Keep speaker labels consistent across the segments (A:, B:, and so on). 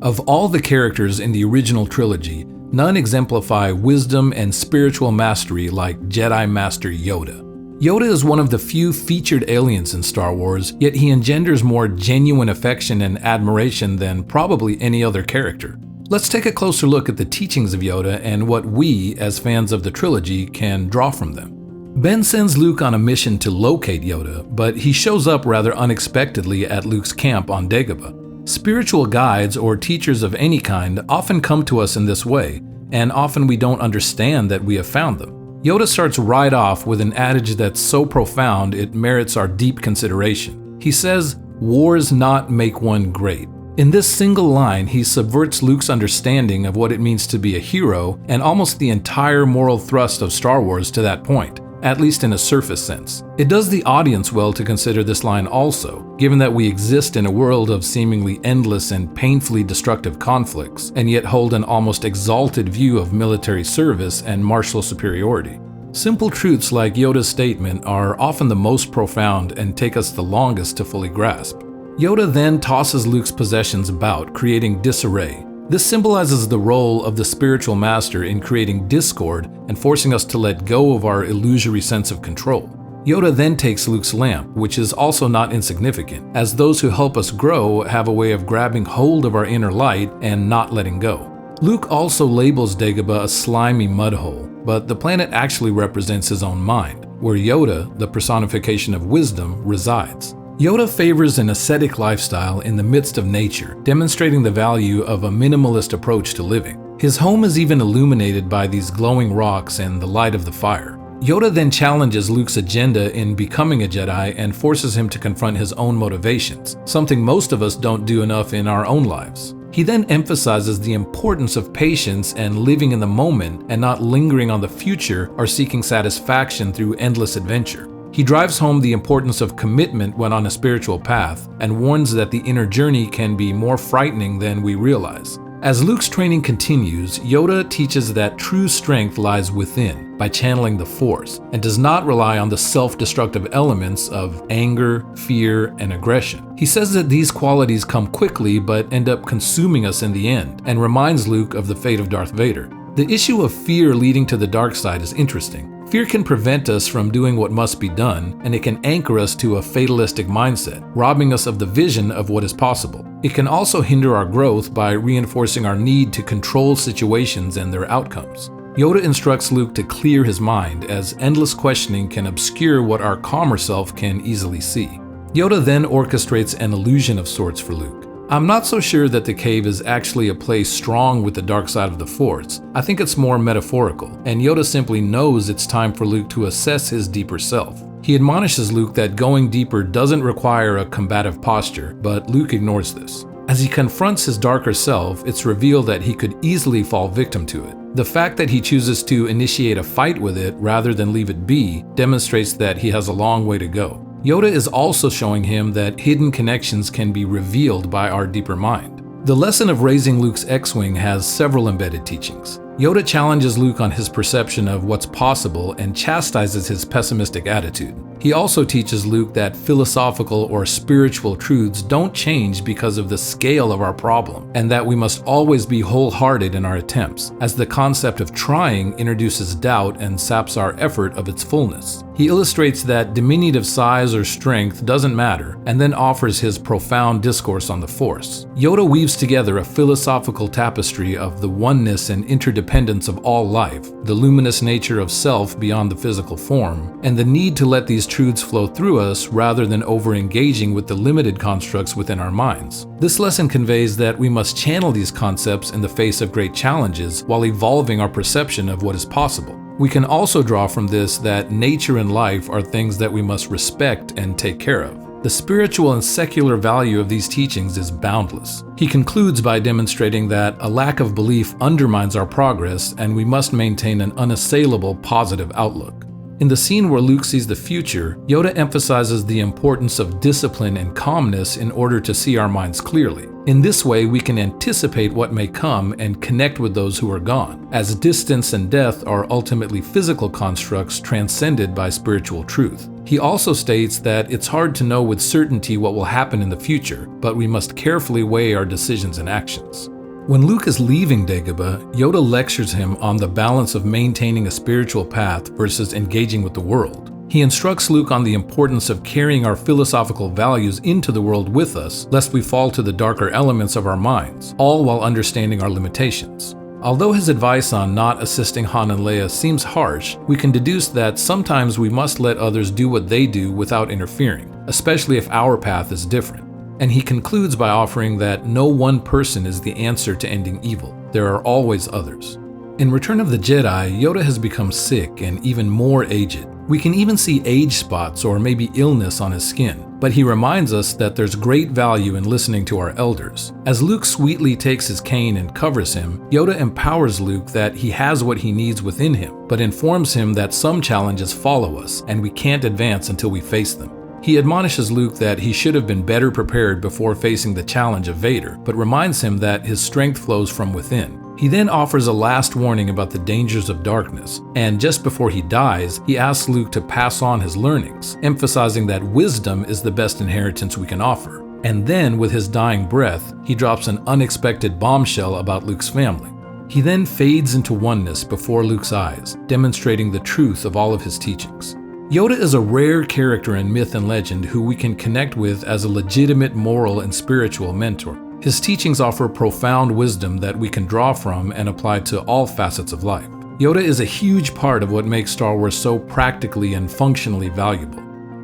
A: Of all the characters in the original trilogy, none exemplify wisdom and spiritual mastery like Jedi Master Yoda. Yoda is one of the few featured aliens in Star Wars, yet he engenders more genuine affection and admiration than probably any other character. Let's take a closer look at the teachings of Yoda and what we, as fans of the trilogy, can draw from them. Ben sends Luke on a mission to locate Yoda, but he shows up rather unexpectedly at Luke's camp on Dagobah. Spiritual guides or teachers of any kind often come to us in this way, and often we don't understand that we have found them. Yoda starts right off with an adage that's so profound it merits our deep consideration. He says, "Wars not make one great." In this single line, he subverts Luke's understanding of what it means to be a hero and almost the entire moral thrust of Star Wars to that point, at least in a surface sense. It does the audience well to consider this line also, given that we exist in a world of seemingly endless and painfully destructive conflicts, and yet hold an almost exalted view of military service and martial superiority. Simple truths like Yoda's statement are often the most profound and take us the longest to fully grasp. Yoda then tosses Luke's possessions about, creating disarray. This symbolizes the role of the spiritual master in creating discord and forcing us to let go of our illusory sense of control. Yoda then takes Luke's lamp, which is also not insignificant, as those who help us grow have a way of grabbing hold of our inner light and not letting go. Luke also labels Dagobah a slimy mud hole, but the planet actually represents his own mind, where Yoda, the personification of wisdom, resides. Yoda favors an ascetic lifestyle in the midst of nature, demonstrating the value of a minimalist approach to living. His home is even illuminated by these glowing rocks and the light of the fire. Yoda then challenges Luke's agenda in becoming a Jedi and forces him to confront his own motivations, something most of us don't do enough in our own lives. He then emphasizes the importance of patience and living in the moment and not lingering on the future or seeking satisfaction through endless adventure. He drives home the importance of commitment when on a spiritual path and warns that the inner journey can be more frightening than we realize. As Luke's training continues, Yoda teaches that true strength lies within, by channeling the Force, and does not rely on the self-destructive elements of anger, fear, and aggression. He says that these qualities come quickly but end up consuming us in the end, and reminds Luke of the fate of Darth Vader. The issue of fear leading to the dark side is interesting. Fear can prevent us from doing what must be done, and it can anchor us to a fatalistic mindset, robbing us of the vision of what is possible. It can also hinder our growth by reinforcing our need to control situations and their outcomes. Yoda instructs Luke to clear his mind, as endless questioning can obscure what our calmer self can easily see. Yoda then orchestrates an illusion of sorts for Luke. I'm not so sure that the cave is actually a place strong with the dark side of the Force. I think it's more metaphorical, and Yoda simply knows it's time for Luke to assess his deeper self. He admonishes Luke that going deeper doesn't require a combative posture, but Luke ignores this. As he confronts his darker self, it's revealed that he could easily fall victim to it. The fact that he chooses to initiate a fight with it rather than leave it be demonstrates that he has a long way to go. Yoda is also showing him that hidden connections can be revealed by our deeper mind. The lesson of raising Luke's X-Wing has several embedded teachings. Yoda challenges Luke on his perception of what's possible and chastises his pessimistic attitude. He also teaches Luke that philosophical or spiritual truths don't change because of the scale of our problem, and that we must always be wholehearted in our attempts, as the concept of trying introduces doubt and saps our effort of its fullness. He illustrates that diminutive size or strength doesn't matter, and then offers his profound discourse on the Force. Yoda weaves together a philosophical tapestry of the oneness and interdependence of all life, the luminous nature of self beyond the physical form, and the need to let these truths flow through us rather than over-engaging with the limited constructs within our minds. This lesson conveys that we must channel these concepts in the face of great challenges while evolving our perception of what is possible. We can also draw from this that nature and life are things that we must respect and take care of. The spiritual and secular value of these teachings is boundless. He concludes by demonstrating that a lack of belief undermines our progress, and we must maintain an unassailable positive outlook. In the scene where Luke sees the future, Yoda emphasizes the importance of discipline and calmness in order to see our minds clearly. In this way, we can anticipate what may come and connect with those who are gone, as distance and death are ultimately physical constructs transcended by spiritual truth. He also states that it's hard to know with certainty what will happen in the future, but we must carefully weigh our decisions and actions. When Luke is leaving Dagobah, Yoda lectures him on the balance of maintaining a spiritual path versus engaging with the world. He instructs Luke on the importance of carrying our philosophical values into the world with us, lest we fall to the darker elements of our minds, all while understanding our limitations. Although his advice on not assisting Han and Leia seems harsh, we can deduce that sometimes we must let others do what they do without interfering, especially if our path is different. And he concludes by offering that no one person is the answer to ending evil. There are always others. In Return of the Jedi, Yoda has become sick and even more aged. We can even see age spots or maybe illness on his skin, but he reminds us that there's great value in listening to our elders. As Luke sweetly takes his cane and covers him, Yoda empowers Luke that he has what he needs within him, but informs him that some challenges follow us and we can't advance until we face them. He admonishes Luke that he should have been better prepared before facing the challenge of Vader, but reminds him that his strength flows from within. He then offers a last warning about the dangers of darkness, and just before he dies, he asks Luke to pass on his learnings, emphasizing that wisdom is the best inheritance we can offer. And then, with his dying breath, he drops an unexpected bombshell about Luke's family. He then fades into oneness before Luke's eyes, demonstrating the truth of all of his teachings. Yoda is a rare character in myth and legend who we can connect with as a legitimate moral and spiritual mentor. His teachings offer profound wisdom that we can draw from and apply to all facets of life. Yoda is a huge part of what makes Star Wars so practically and functionally valuable.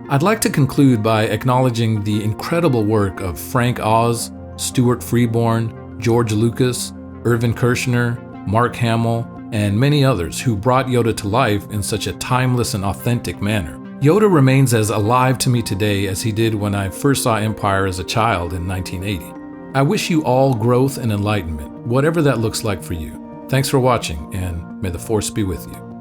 A: I'd like to conclude by acknowledging the incredible work of Frank Oz, Stuart Freeborn, George Lucas, Irvin Kershner, Mark Hamill, and many others who brought Yoda to life in such a timeless and authentic manner. Yoda remains as alive to me today as he did when I first saw Empire as a child in 1980. I wish you all growth and enlightenment, whatever that looks like for you. Thanks for watching, and may the Force be with you.